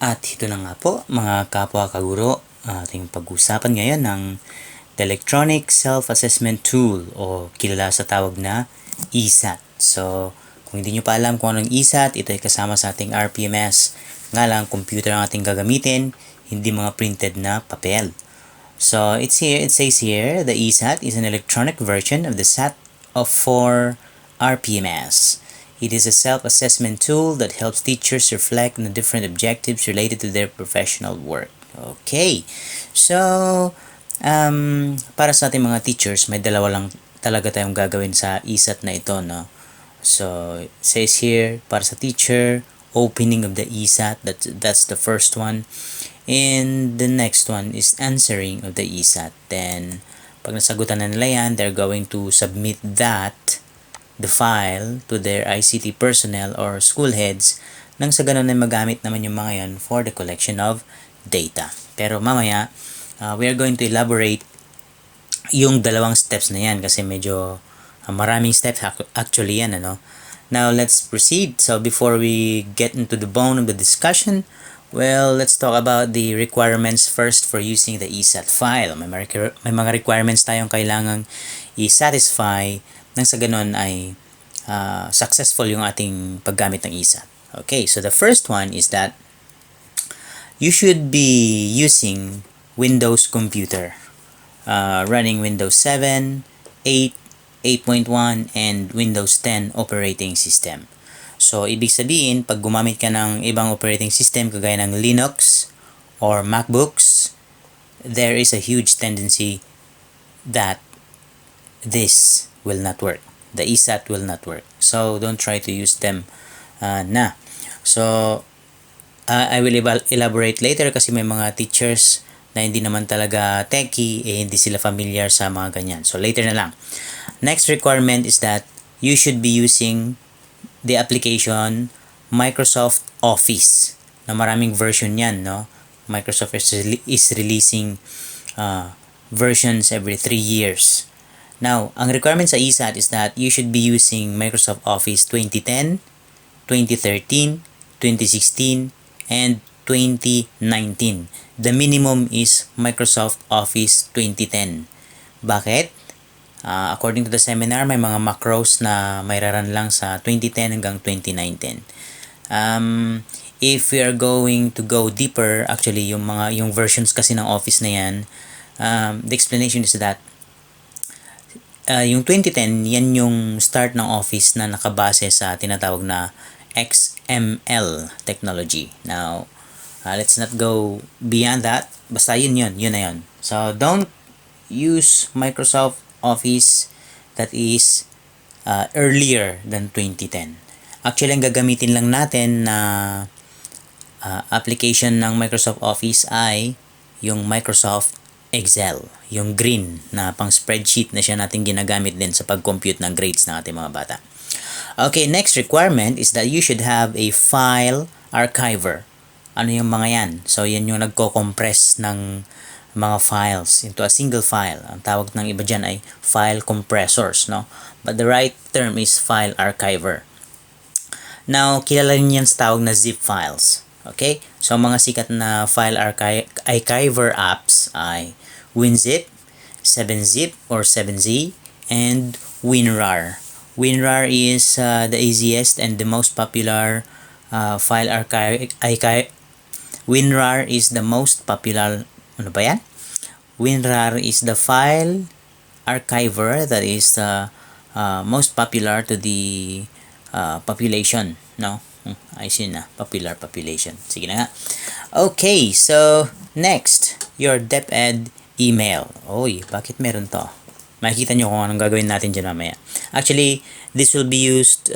At ito na nga po mga kapwa kaguro, ating pag-usapan ngayon ng the Electronic Self-Assessment Tool o kilala sa tawag na ESAT. So, kung hindi nyo pa alam kung anong ESAT, ito ay kasama sa ating RPMS. Nga lang, computer ang ating gagamitin, hindi mga printed na papel. So, it says here, the ESAT is an electronic version of the SAT for RPMS. It is a self-assessment tool that helps teachers reflect on the different objectives related to their professional work. Okay. So, para sa ating mga teachers, may dalawa lang talaga tayong gagawin sa ESAT na ito, no? So, it says here, para sa teacher, opening of the ESAT, that's the first one. And the next one is answering of the ESAT. Then, pag nasagutan na nila yan, they're going to submit the file to their ICT personnel or school heads nang sa ganun ay magamit naman yung mga yan for the collection of data. Pero mamaya, we are going to elaborate yung dalawang steps na yan kasi medyo maraming steps actually yan, ano? Now, let's proceed. So, before we get into the bone of the discussion, well, let's talk about the requirements first for using the ESAT file. May mga requirements tayong kailangang i-satisfy nang sa ganun ay successful yung ating paggamit ng ESAT. Okay, so the first one is that you should be using Windows computer, running Windows 7, 8, 8.1, and Windows 10 operating system. So, ibig sabihin, pag gumamit ka ng ibang operating system kagaya ng Linux or MacBooks, there is a huge tendency that this will not work. The ESAT will not work. So, don't try to use them na. So, I will elaborate later kasi may mga teachers na hindi naman talaga techie, hindi sila familiar sa mga ganyan. So, later na lang. Next requirement is that you should be using the application Microsoft Office na maraming version yan, no? Microsoft is releasing versions every 3 years. Now, ang requirement sa ESAT is that you should be using Microsoft Office 2010, 2013, 2016, and 2019. The minimum is Microsoft Office 2010. Bakit? According to the seminar, may mga macros na may raran lang sa 2010 hanggang 2019. If we are going to go deeper, actually, yung versions kasi ng Office na yan, the explanation is that yung 2010, yan yung start ng Office na nakabase sa tinatawag na XML technology. Now, let's not go beyond that. Basta yun na yun. So, don't use Microsoft Office that is earlier than 2010. Actually, ang gagamitin lang natin na application ng Microsoft Office ay yung Microsoft Excel, yung green na pang spreadsheet na siya natin ginagamit din sa pag-compute ng grades ng ating mga bata. Okay, next requirement is that you should have a file archiver. Ano yung mga yan? So, yan yung nagko-compress ng mga files into a single file. Ang tawag ng iba dyan ay file compressors, no? But the right term is file archiver. Now, kilala rin yan sa tawag na zip files. Okay? So, mga sikat na file archiver apps ay WinZip, 7-Zip or 7Z, and WinRAR. WinRAR is the easiest and the most popular file archive. WinRAR is the most popular. Ano ba yan? WinRAR is the file archiver that is most popular to the population. No? I see na. Popular population. Sige na nga. Okay, so next, your DepEd email. Oy, bakit meron to? Makikita nyo kung anong gagawin natin dyan mamaya. Actually, this will be used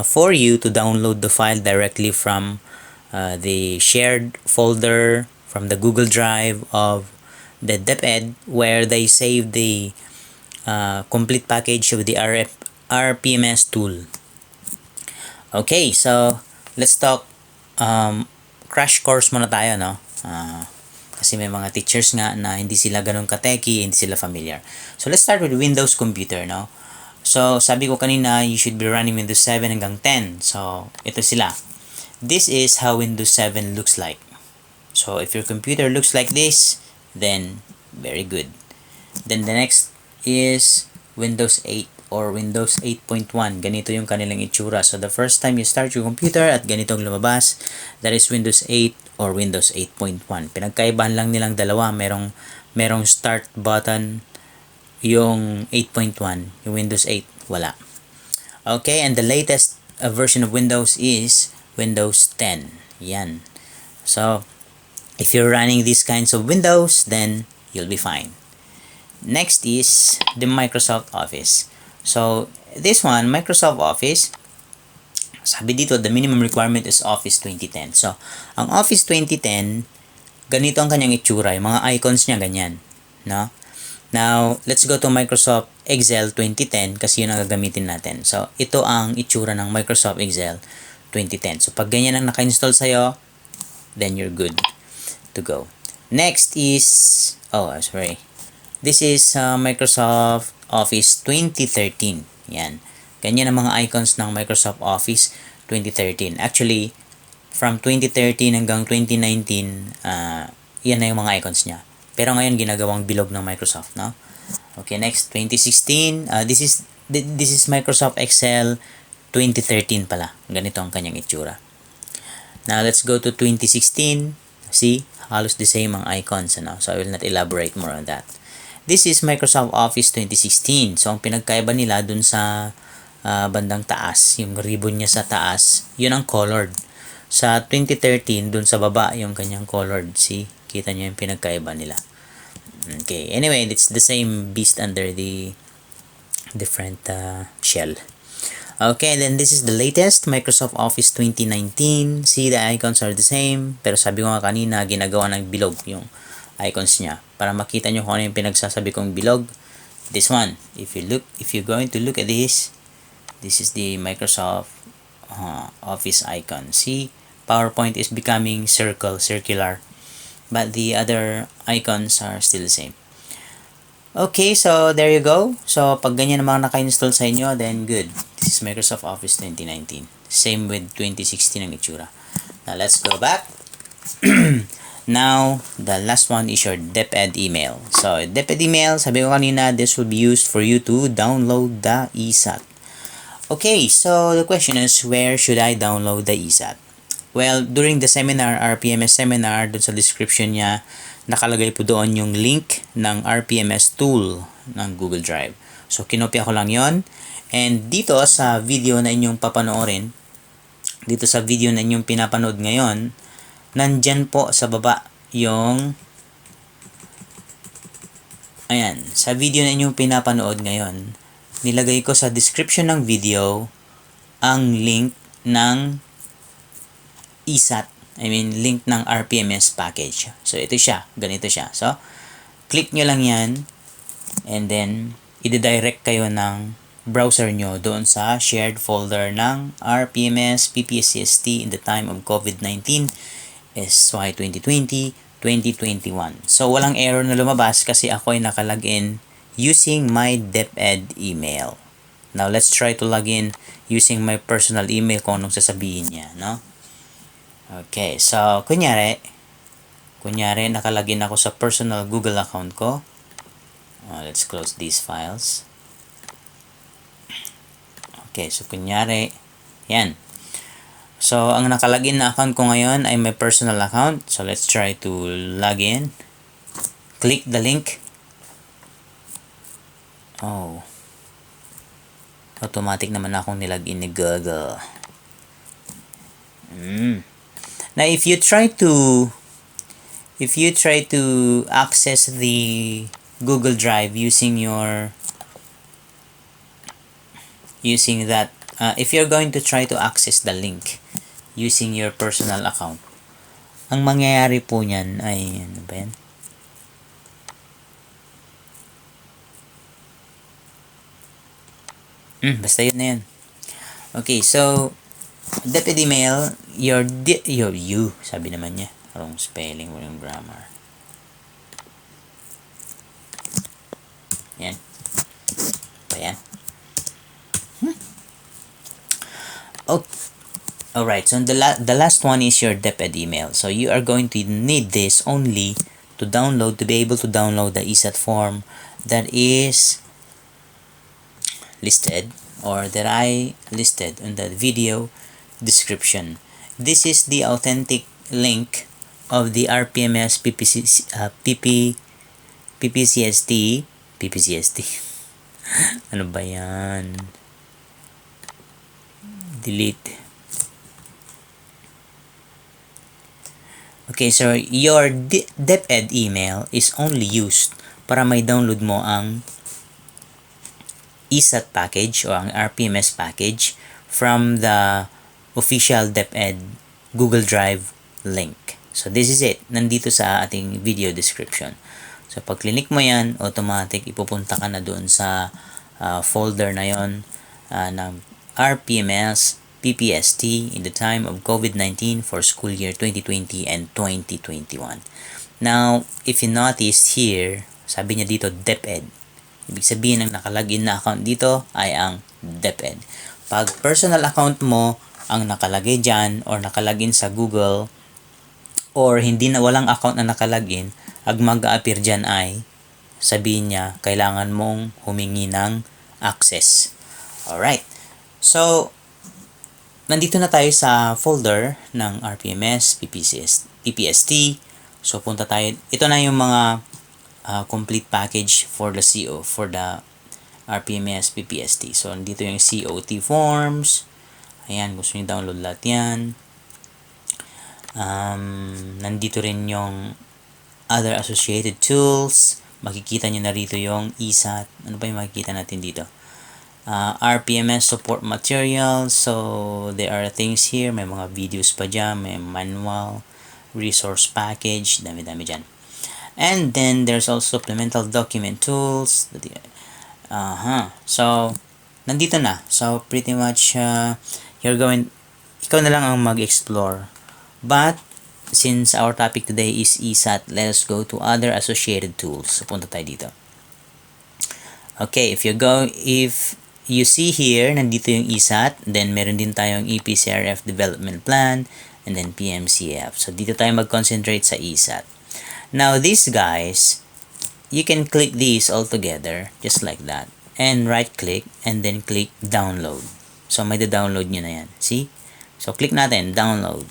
for you to download the file directly from the shared folder from the Google Drive of the DepEd where they save the complete package of the RPMS tool. Okay, so let's talk crash course muna tayo, no? Kasi may mga teachers nga na hindi sila ganun ka-techy, hindi sila familiar. So, let's start with Windows computer, no? So, sabi ko kanina, you should be running Windows 7 hanggang 10. So, ito sila. This is how Windows 7 looks like. So if your computer looks like this, then very good. Then the next is Windows 8 or Windows 8.1. Ganito yung kanilang itsura. So the first time you start your computer at ganitong lumabas, that is Windows 8 or Windows 8.1. Pinagkaibahan lang nilang dalawa. Merong start button yung 8.1, yung Windows 8 wala. Okay, and the latest version of Windows is Windows 10. Yan. So if you're running these kinds of Windows, then you'll be fine. Next is the Microsoft Office. So this one, Microsoft Office, sabi dito, the minimum requirement is Office 2010. So ang Office 2010, ganito ang kanyang itsura. Yung mga icons niya ganyan. No? Now, let's go to Microsoft Excel 2010 kasi yun ang gagamitin natin. So ito ang itsura ng Microsoft Excel 2010. So pag ganyan ang naka-install sa'yo, then you're good to go. Next is, this is Microsoft Office 2013. Yan. Ganyan ang mga icons ng Microsoft Office 2013. Actually, from 2013 hanggang 2019, yan na yung mga icons niya. Pero ngayon, ginagawang bilog ng Microsoft, no? Okay, next, 2016. This is Microsoft Excel 2013 pala. Ganito ang kanyang itsura. Now, let's go to 2016. See? Halos the same ang icons, ano? So I will not elaborate more on that. This is Microsoft Office 2016. So ang pinagkaiba nila dun sa bandang taas, yung ribbon niya sa taas, yun ang colored. Sa 2013, dun sa baba, yung kanyang colored. See? Kita niyo yung pinagkaiba nila. Okay. Anyway, it's the same beast under the different shell. Okay, then this is the latest, Microsoft Office 2019. See, the icons are the same. Pero sabi ko nga kanina, ginagawa ng bilog yung icons niya. Para makita nyo kung ano yung pinagsasabi kong bilog. This one, if you're going to look at this is the Microsoft Office icon. See, PowerPoint is becoming circular. But the other icons are still the same. Okay, so there you go. So, pag ganyan naman naka-install sa inyo, then good. This is Microsoft Office 2019. Same with 2016 ang itsura. Now, let's go back. Now, the last one is your DepEd email. So, DepEd email, sabi ko kanina, this will be used for you to download the ESAT. Okay, so the question is, where should I download the ESAT? Well, during the seminar, RPMS seminar, dun sa description niya, nakalagay po doon yung link ng RPMS tool ng Google Drive. So, kinopya ko lang yon. And dito sa video na inyong papanoorin, dito sa video na inyong pinapanood ngayon, nandyan po sa baba yung, ayan, sa video na inyong pinapanood ngayon, nilagay ko sa description ng video ang link ng ESAT, link ng RPMS package. So, ito siya. Ganito siya. So, click nyo lang yan and then, i-direct kayo ng browser nyo doon sa shared folder ng rpms-ppst in the time of COVID-19 SY 2020-2021. So, walang error na lumabas kasi ako ay nakalagin using my DepEd email. Now, let's try to log in using my personal email kung anong sasabihin niya, no? Okay, so, kunyari, nakalagin ako sa personal Google account ko. Let's close these files. Okay, so, kunyari, yan. So, ang nakalagin na account ko ngayon ay my personal account. So, let's try to log in. Click the link. Oh. Automatic naman akong nilagin ni Google. Now, if you try to access the Google Drive using that, if you're going to try to access the link using your personal account, ang mangyayari po niyan ay, ano ba yan? Basta yun na yan. Okay, so, DepEd email, you, sabi naman niya. Wrong spelling, wrong grammar. Yan. Ba yan? Alright, so the last one is your DepEd email. So you are going to need this only to be able to download the ESAT form that is listed, or that I listed in the video description. This is the authentic link of the rpms ppcst. Ano ba yan? Delete. Okay, so your DepEd email is only used para may download mo ang ESAT package o ang RPMS package from the official DepEd Google Drive link. So this is it. Nandito sa ating video description. So pag click mo yan, automatic ipupunta ka na doon sa folder na yon ng rpms-ppst in the time of COVID-19 for school year 2020 and 2021. Now, if you notice here, sabi niya dito DepEd. Ibig sabihin ng nakalagin na account dito ay ang DepEd. Pag personal account mo ang nakalagay dyan or nakalagin sa Google, or hindi na walang account na nakalagin, ang mag-a-appear dyan ay sabihin niya kailangan mong humingi ng access. Alright. So, nandito na tayo sa folder ng RPMS PPST. So, punta tayo. Ito na yung mga complete package for the CO, for the RPMS PPST. So, nandito yung COT forms. Ayan, gusto nyo download lahat yan. Nandito rin yung other associated tools. Makikita nyo na rito yung ESAT. Ano pa yung makikita natin dito? RPMS support materials. So, there are things here. May mga videos pa dyan. May manual, resource package. Dami-dami dyan. And then, there's also supplemental document tools. So, nandito na. So, pretty much, ikaw na lang ang mag-explore. But, since our topic today is ESAT, let us go to other associated tools. So, punta tayo dito. Okay, if you see here, nandito yung ESAT, then meron din tayong EPCRF Development Plan, and then PMCF. So, dito tayo mag-concentrate sa ESAT. Now, these guys, you can click these all together, just like that, and right-click, and then click download. So, may download nyo na yan. See? So, click natin, download.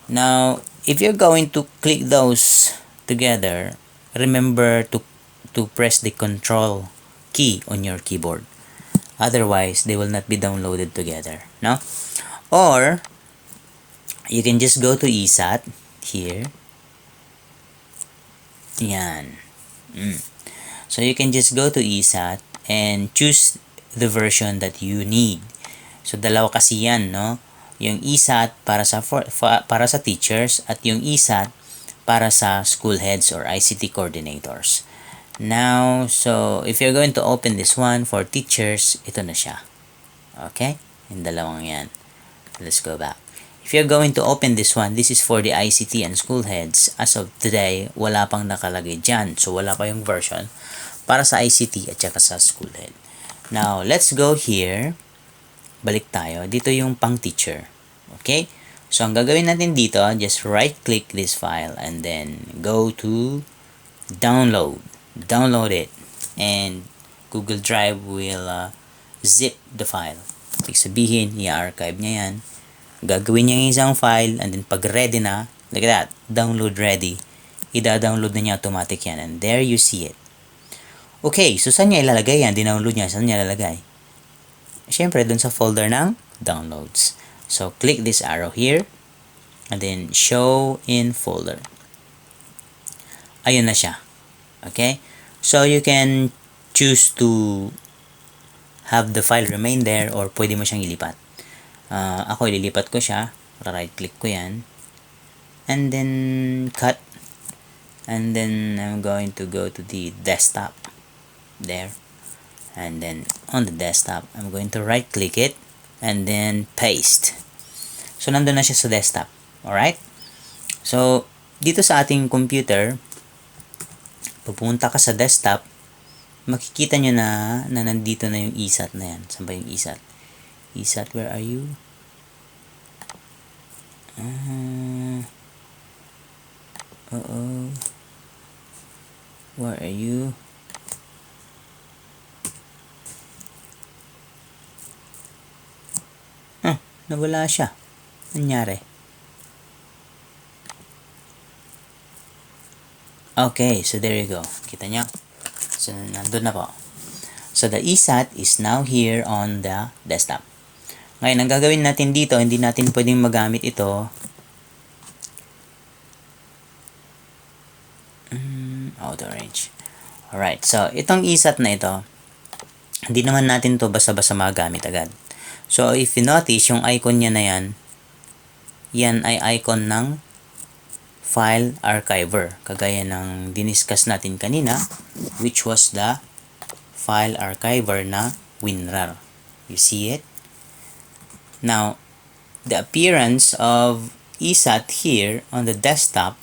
Now, if you're going to click those together, remember to press the control key on your keyboard. Otherwise, they will not be downloaded together. No? Or, you can just go to ESAT here. Yan. So, you can just go to ESAT and choose the version that you need. So, dalawa kasi yan, no? Yung ESAT para sa teachers at yung ESAT para sa school heads or ICT coordinators. Now, so if you're going to open this one for teachers, ito na siya. Okay? Yung dalawang yan. Let's go back. If you're going to open this one, this is for the ICT and school heads. As of today, wala pang nakalagay dyan. So, wala pa yung version para sa ICT at saka sa school head. Now, let's go here. Balik tayo. Dito yung pang teacher. Okay? So, ang gagawin natin dito, just right-click this file and then go to download. Download it. And Google Drive will zip the file. Ibig sabihin, i-archive niya yan. Gagawin niya yung isang file and then pag ready na, like that, download ready. Ida-download na niya automatic yan. And there you see it. Okay, so saan niya ilalagay yan? Dinownload niya. Saan niya ilalagay? Siyempre, dun sa folder ng downloads. So, click this arrow here. And then, show in folder. Ayun na siya. Okay? So, you can choose to have the file remain there or pwede mo siyang ilipat. Ako, ililipat ko siya. Right-click ko yan. And then, cut. And then, I'm going to go to the desktop. There. And then, on the desktop, I'm going to right-click it. And then, paste. So, nandun na siya sa desktop. Alright? So, dito sa ating computer, pupunta ka sa desktop, makikita nyo na nandito na yung ESAT na yan. Saan ba yung ESAT? ESAT, where are you? Uh-oh. Where are you? Nawala siya. Nangyari? Okay, so there you go. Kita nyo? So, nandun na po. So, the ESAT is now here on the desktop. Ngayon, ang gagawin natin dito, hindi natin pwedeng magamit ito. Auto range. Alright, so, itong ESAT na ito, hindi naman natin to basta-basta magamit agad. So, if you notice, yung icon niya na yan ay icon ng file archiver. Kagaya ng diniscuss natin kanina, which was the file archiver na WinRAR. You see it? Now, the appearance of ESAT here on the desktop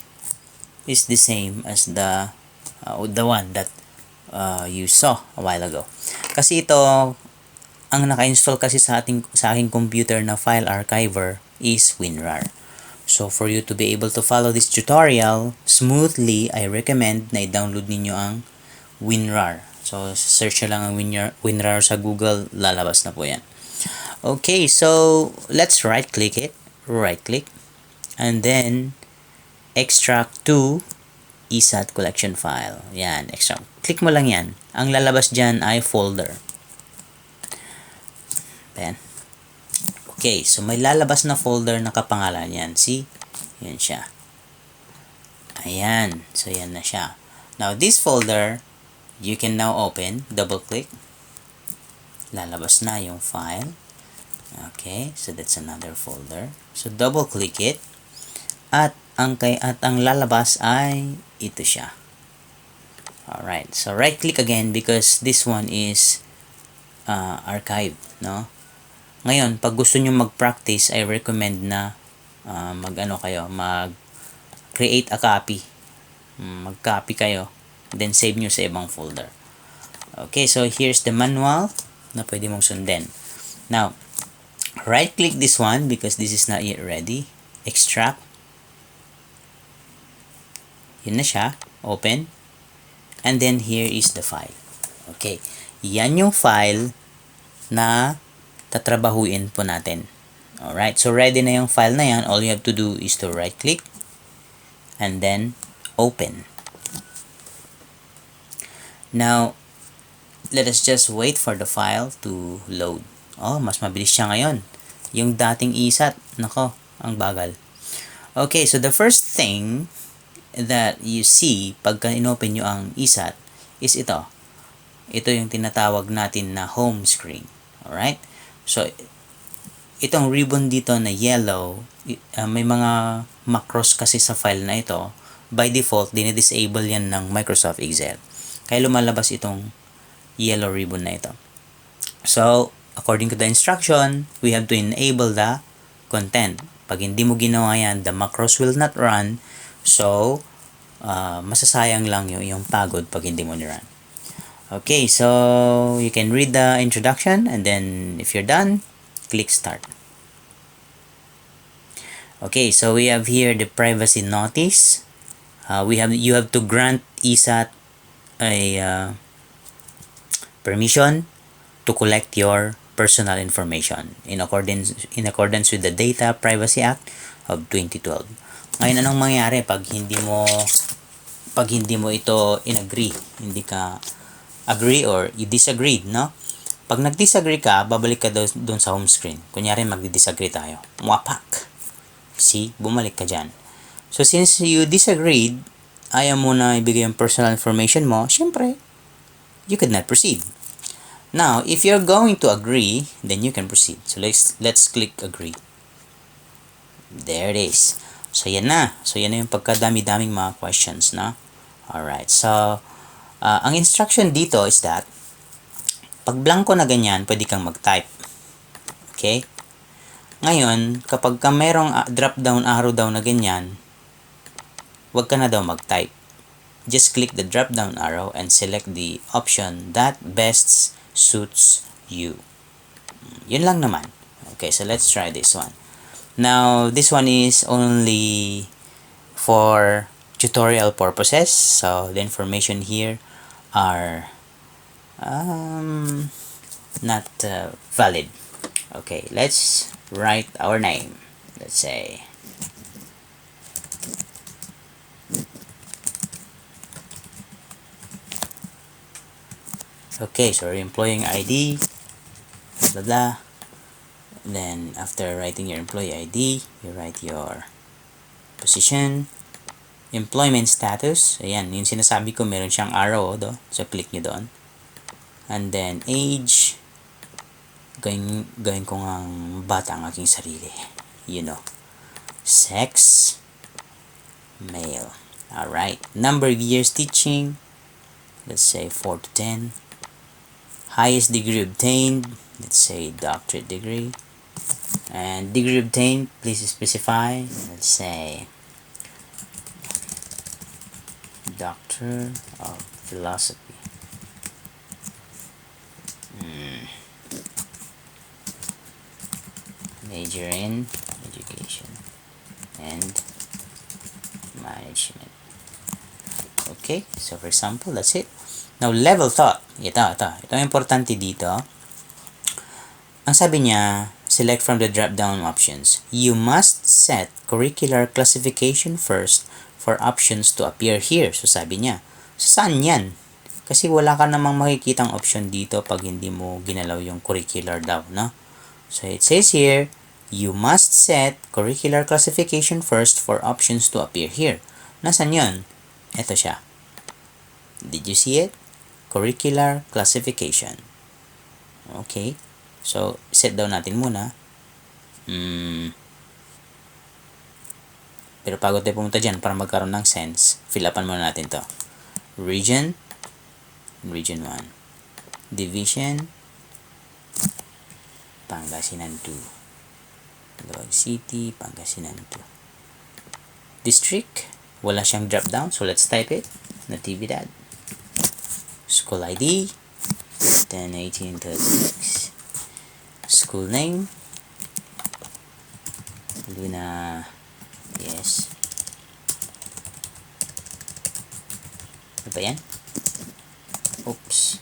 is the same as the one that you saw a while ago. Kasi ito, ang naka-install kasi sa aking computer na file archiver is WinRAR. So, for you to be able to follow this tutorial smoothly, I recommend na i-download ninyo ang WinRAR. So, search nyo lang ang WinRAR sa Google, lalabas na po yan. Okay, so, let's right-click it. Right-click. And then, extract to ESAT collection file. Yan, extract. Click mo lang yan. Ang lalabas dyan ay folder. Ayan. Okay, so may lalabas na folder na kapangalan yan. See? Yan siya. Ayan. So, yan na siya. Now, this folder, you can now open. Double-click. Lalabas na yung file. Okay, so that's another folder. So, double-click it. At ang lalabas ay ito siya. Alright, so right-click again because this one is archive, no? Ngayon, pag gusto nyo mag-practice, I recommend na mag-create a copy. Mag-copy kayo, then save nyo sa ibang folder. Okay, so here's the manual na pwede mong sundin. Now, right-click this one because this is not yet ready. Extract. Yun na siya. Open. And then here is the file. Okay, yan yung file na tatrabahuin po natin. Alright, so ready na yung file na yan. All you have to do is to right click and then open. Now, let us just wait for the file to load. Oh, mas mabilis siya ngayon. Yung dating ESAT, nako, ang bagal. Okay, so the first thing that you see pagka inopen nyo ang ESAT is ito. Ito yung tinatawag natin na home screen. Alright? So, itong ribbon dito na yellow, may mga macros kasi sa file na ito. By default, dinidisable yan ng Microsoft Excel. Kaya lumalabas itong yellow ribbon na ito. So, according to the instruction, we have to enable the content. Pag hindi mo ginawa yan, the macros will not run. So, masasayang lang yung pagod pag hindi mo ni-run. Okay, so you can read the introduction and then if you're done, click start. Okay, so we have here the privacy notice. You have to grant ESAT a permission to collect your personal information in accordance with the Data Privacy Act of 2012. Ngayon, anong mangyari pag hindi mo ito in-agree, hindi ka agree or you disagreed, no? Pag nag-disagree ka, babalik ka doon sa home screen. Kunyari, mag-disagree tayo. Mwapak. See? Bumalik ka dyan. So, since you disagreed, ayaw mo na ibigay yung personal information mo, syempre, you could not proceed. Now, if you're going to agree, then you can proceed. So, let's click agree. There it is. So, yan na. So, yan na yung pagkadami-daming mga questions, na. Alright. So, ang instruction dito is that pag blanco na ganyan, pwede kang mag-type. Okay? Ngayon, kapag ka merong drop-down arrow daw na ganyan, wag ka na daw mag-type. Just click the drop-down arrow and select the option that best suits you. Yun lang naman. Okay, so let's try this one. Now, this one is only for tutorial purposes. So, the information here are not valid. Okay, let's write our name. Let's say okay, so employee ID, blah blah. Then after writing your employee ID, you write your position, employment status. Ayan, yung sinasabi ko, meron siyang arrow do. So click nyo doon. And then age, gawin ko ngang bata ang aking sarili. You know. Sex, male. Alright. Number of years teaching, let's say 4 to 10. Highest degree obtained, let's say doctorate degree. And degree obtained, please specify. Let's say Doctor of Philosophy. Major in Education and Management. Okay, so for example, that's it. Now, level thought. Ito ang importante dito. Ang sabi niya, select from the drop-down options. You must set curricular classification first for options to appear here. So, sabi niya, saan yan? Kasi wala ka namang makikitang option dito pag hindi mo ginalaw yung curricular daw, no? So, it says here, you must set curricular classification first for options to appear here. Nasaan yun? Ito siya. Did you see it? Curricular classification. Okay. So, set down natin muna. Pero bago tayo pumunta dyan, para magkaroon ng sense, fill upan muna natin to. Region 1. Division, Pangasinan 2. Davao City, Pangasinan 2. District, wala siyang drop down, so let's type it. Natividad. School ID, 10/18/36. School name, Luna, yes. Ano ba yan? Oops.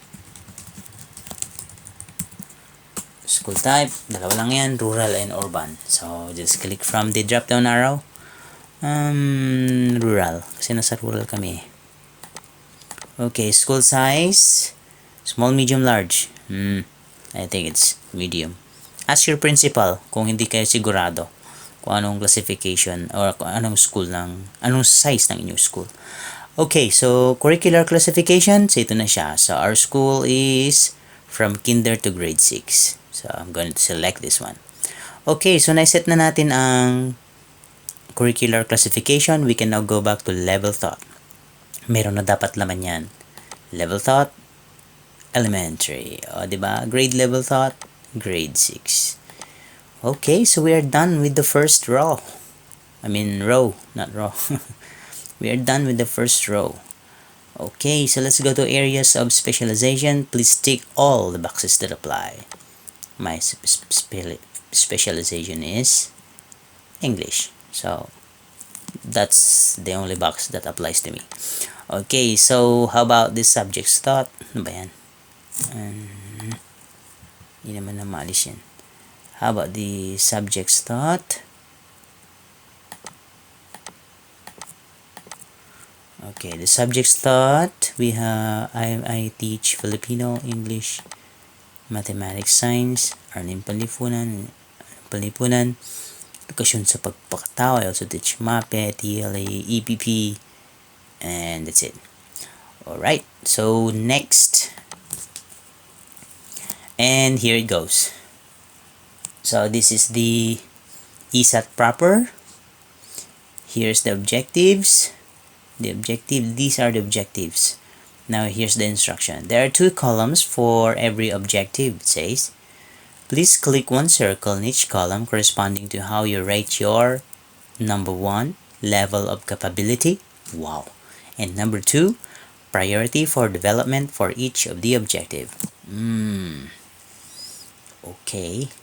School type, dalawa lang yan, rural and urban. So, just click from the drop down arrow. Rural, kasi nasa rural kami. Okay, school size, small, medium, large. I think it's medium. Ask your principal kung hindi kayo sigurado kung anong classification or kung anong size ng inyong school. Okay, so curricular classification, so ito na siya. So our school is from kinder to grade 6. So I'm going to select this one. Okay, so na-set na natin ang curricular classification. We can now go back to level thought. Meron na dapat laman yan. Level thought, elementary. O, diba? Grade level thought, grade 6. Okay, so we are done with the first row. I mean row, not raw. We are done with the first row. Okay, so let's go to areas of specialization. Please tick all the boxes that apply. My specialization is English. So, that's the only box that applies to me. Okay, so how about this subject's thought? Ano ba yan? Hindi naman na maalis yan. How about the subject's thought? Okay, the subject's thought, we have, I teach Filipino, English, Mathematics, Science, Arnim Panlipunan, Edukasyon sa Pagpakatao. I also teach MAPE, TLA, EPP, and that's it. Alright, so next. And here it goes. So this is the ESAT proper. Here's the objectives. These are the objectives. Now here's the instruction. There are 2 columns for every objective. It says, please click one circle in each column corresponding to how you rate your number 1, level of capability. Wow. And number 2, priority for development for each of the objective. Okay.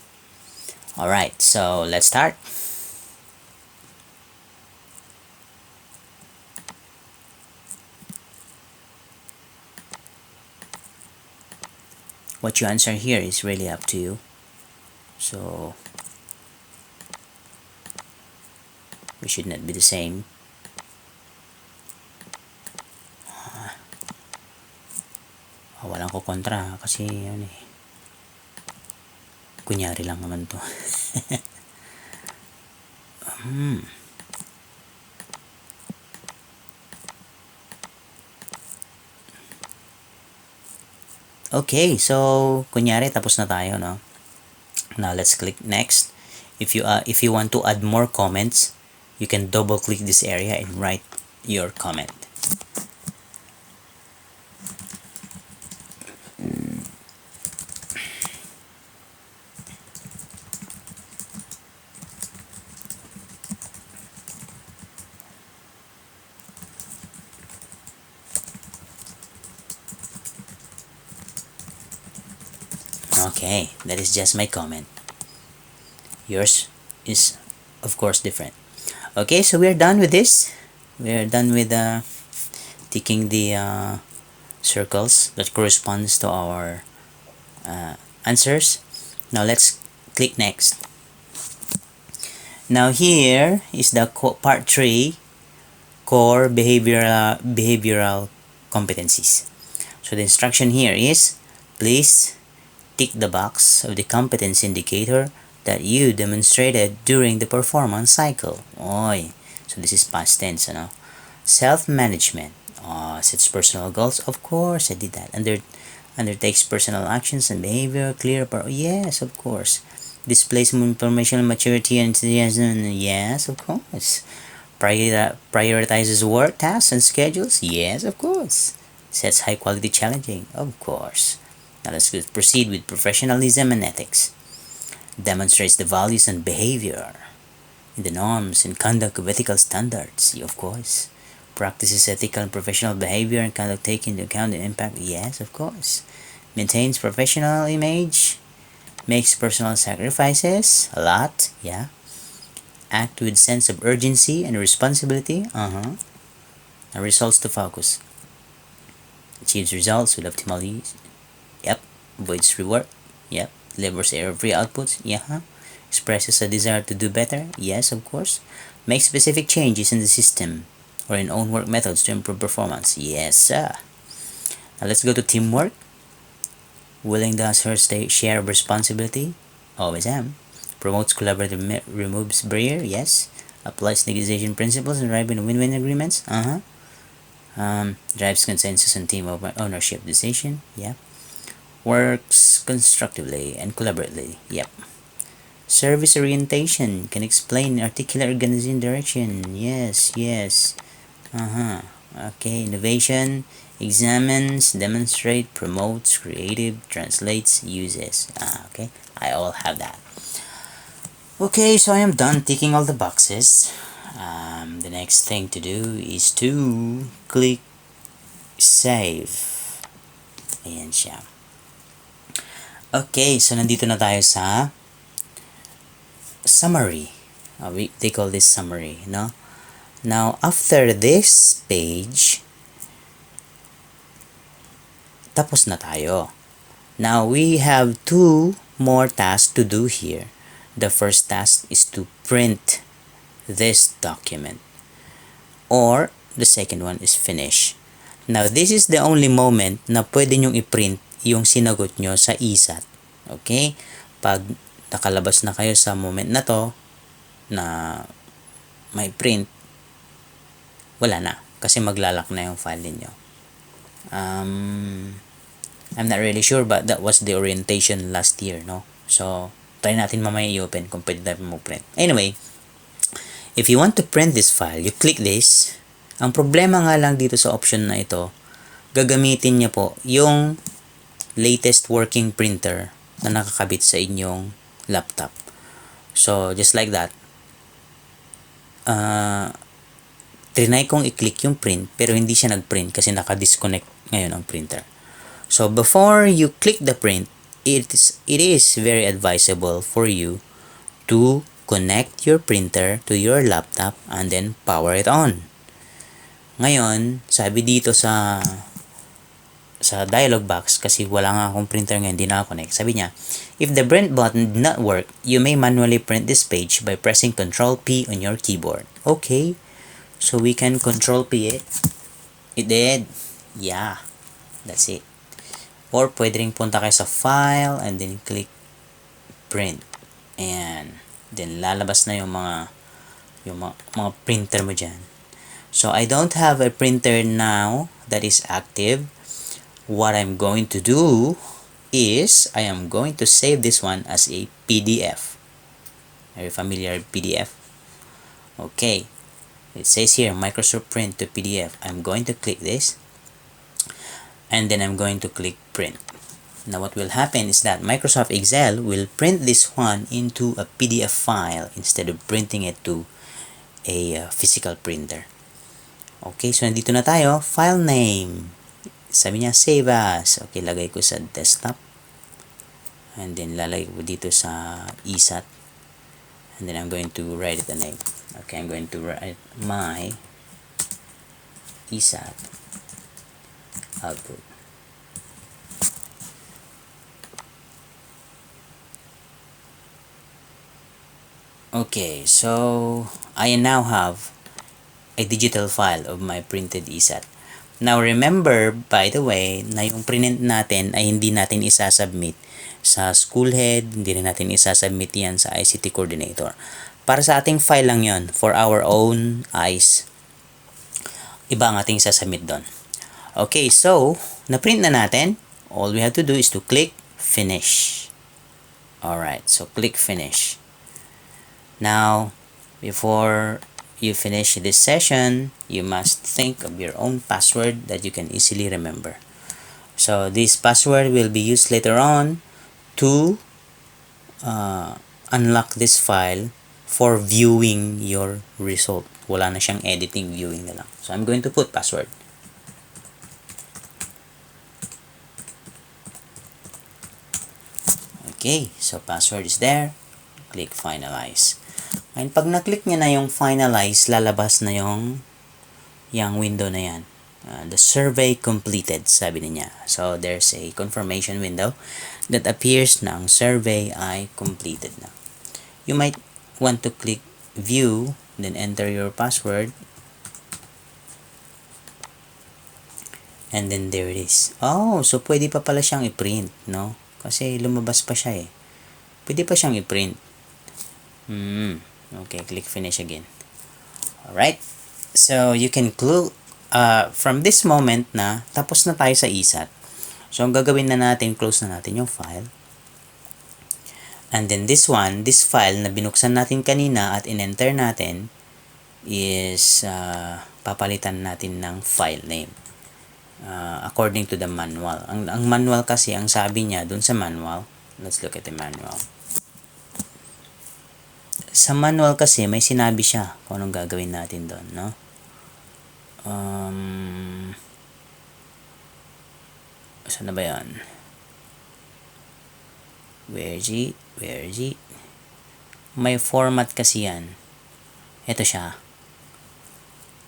Alright, so let's start. what you answer here is really up to you. So we should not be the same. Walang ko kontra kasi ano eh, kunyari lang naman to. Okay, so kunyari tapos na tayo, no? Now let's click next. If you want to add more comments, you can double click this area and write your comment. Okay, that is just my comment. Yours is of course different. Okay, so we're done with this. We're done with ticking the circles that corresponds to our answers. Now let's click next. Now here is the part 3, core behavioral competencies. So the instruction here is, please tick the box of the competence indicator that you demonstrated during the performance cycle. Oy. So this is past tense, ano? Self-management. Sets personal goals. Of course, I did that. Undertakes personal actions and behavior. Yes, of course. Displays informational maturity and enthusiasm. Yes, of course. Prioritizes work, tasks, and schedules. Yes, of course. Sets high-quality challenging. Of course. Now let's proceed with professionalism and ethics. Demonstrates the values and behavior in the norms and conduct of ethical standards. Of course. Practices ethical and professional behavior and conduct taking into account the impact. Yes, of course. Maintains professional image. Makes personal sacrifices. A lot. Yeah. Act with sense of urgency and responsibility. And results to focus. Achieves results with optimal use. Yep. Avoids rework. Yep. Delivers error-free outputs. Yeah. Expresses a desire to do better. Yes, of course. Makes specific changes in the system or in own work methods to improve performance. Yes, sir. Now let's go to teamwork. Willing to share of responsibility. Always am. Promotes collaborative, removes barrier. Yes. Applies negotiation principles and driving win-win agreements. Drives consensus and team ownership decision. Yeah. Works constructively and collaboratively. Yep. Service orientation. Can explain articulate organizing direction. Yes. Okay. Innovation. Examines, demonstrate, promotes, creative, translates, uses. Okay. I all have that. Okay, so I am done ticking all the boxes. The next thing to do is to click save. Ayan siya. Okay, so nandito na tayo sa summary. They call this summary, no? Now, after this page, tapos na tayo. Now, we have 2 more tasks to do here. The first task is to print this document. Or, the second one is finish. Now, this is the only moment na pwede nyong i-print yung sinagot nyo sa ESAT. Okay? Pag nakalabas na kayo sa moment na to, na may print, wala na. Kasi maglalak na yung file ninyo. I'm not really sure, but that was the orientation last year, no? So, try natin mamaya i-open kung pwede tayo mag-print. Anyway, if you want to print this file, you click this. Ang problema nga lang dito sa option na ito, gagamitin niya po yung latest working printer na nakakabit sa inyong laptop. So, just like that. Trinay kong i-click yung print, pero hindi siya nag-print kasi naka-disconnect ngayon ang printer. So, before you click the print, it is very advisable for you to connect your printer to your laptop and then power it on. Ngayon, sabi dito sa sa dialog box kasi wala nga akong printer ngayon, hindi naka-connect. Sabi niya, if the print button did not work, you may manually print this page by pressing Ctrl P on your keyboard. Okay, so we can Ctrl P it. It did. Yeah, that's it. Or pwede rin punta kayo sa file and then click print. And then lalabas na yung mga printer mo dyan. So I don't have a printer now that is active. What I'm going to do is I am going to save this one as a PDF. Are you familiar with PDF? Okay. It says here Microsoft Print to PDF. I'm going to click this. And then I'm going to click print. Now what will happen is that Microsoft Excel will print this one into a PDF file instead of printing it to a physical printer. Okay, so nandito na tayo. File name. Sabi niya, save as. Okay, lagay ko sa desktop. And then lalagay ko dito sa ESAT. And then I'm going to write the name. Okay, I'm going to write my ESAT output. Okay, so I now have a digital file of my printed ESAT. Now remember, by the way, na yung print natin ay hindi natin isasubmit sa school head, hindi rin natin isasubmit yan sa ICT coordinator. Para sa ating file lang yon, for our own eyes. Iba ang ating isasubmit doon. Okay, so, na-print na natin. All we have to do is to click finish. Alright, so click finish. Now, before you finish this session, you must think of your own password that you can easily remember. So this password will be used later on to unlock this file for viewing your result. Wala na siyang editing, viewing na lang. So I'm going to put password. Okay, so password is there. Click finalize. Ngayon, pag na-click niya na yung finalize, lalabas na yung window na yan. The survey completed, sabi niya. So, there's a confirmation window that appears na ang survey ay completed na. You might want to click view, then enter your password. And then there it is. Oh, so pwede pa pala siyang i-print, no? Kasi lumabas pa siya eh. Pwede pa siyang i-print. Okay, click finish again. Alright. So, you can from this moment na, tapos na tayo sa ESAT. So, ang gagawin na natin, close na natin yung file. And then this file na binuksan natin kanina at in-enter natin is papalitan natin ng file name. According to the manual. Ang manual kasi, ang sabi niya dun sa manual, let's look at the manual. Sa manual kasi, may sinabi siya kung anong gagawin natin doon, no? Saan na ba yan? Where is it? May format kasi yan. Ito siya.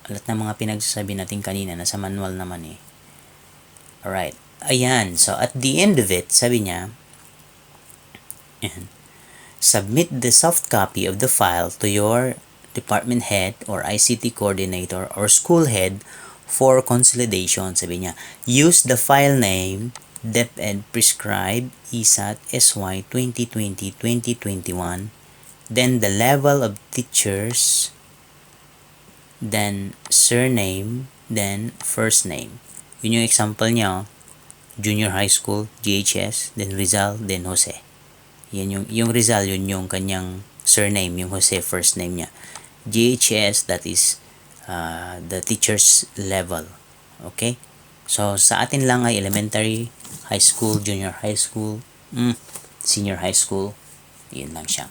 Alat na mga pinagsasabi natin kanina, nasa manual naman eh. Alright. Ayan. So, at the end of it, sabi niya, submit the soft copy of the file to your department head or ICT coordinator or school head for consolidation. Sabi niya, use the file name DepEd Prescribed ESAT SY 2020-2021, then the level of teachers, then surname, then first name. Yun yung example niya, junior high school, GHS, then Rizal, then Jose. Yan yung Rizal, yun yung kanyang surname, yung Jose, first name niya. GHS, that is the teacher's level. Okay? So, sa atin lang ay elementary, high school, junior high school, senior high school. Yun lang siya.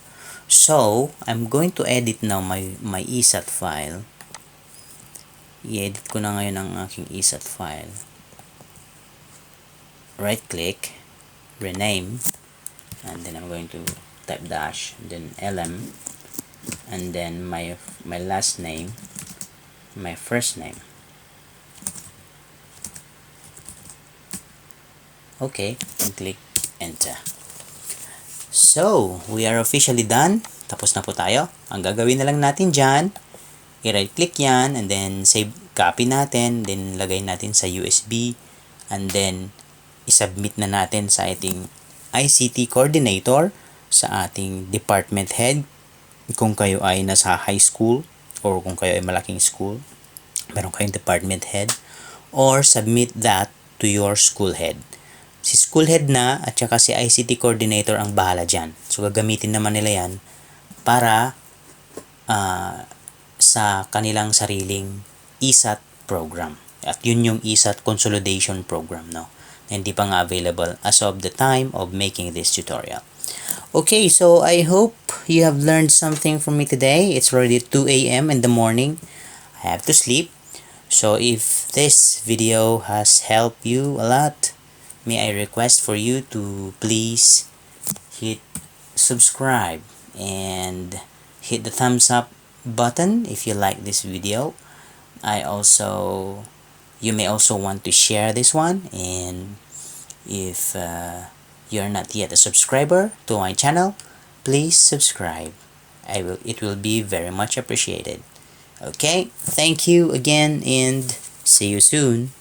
So, I'm going to edit now my ESAT file. I-edit ko na ngayon ang aking ESAT file. Right-click, rename, and then I'm going to type dash, and then LM, and then my last name, my first name. Okay, and click enter. So, we are officially done. Tapos na po tayo. Ang gagawin na lang natin dyan, i-right click yan, and then save, copy natin, then lagay natin sa USB, and then isubmit na natin sa ating ICT coordinator, sa ating department head, kung kayo ay nasa high school, or kung kayo ay malaking school, meron kayong department head, or submit that to your school head. Si school head na at saka si ICT coordinator ang bahala dyan. So, gagamitin naman nila yan para sa kanilang sariling ESAT program. At yun yung ESAT consolidation program, no? Na hindi pa nga available as of the time of making this tutorial. Okay, so I hope you have learned something from me today. It's already 2 a.m. in the morning. I have to sleep. So if this video has helped you a lot, may I request for you to please hit subscribe and hit the thumbs up button if you like this video. You may also want to share this one, and if you're not yet a subscriber to my channel, please subscribe. It will be very much appreciated. Okay, thank you again and see you soon.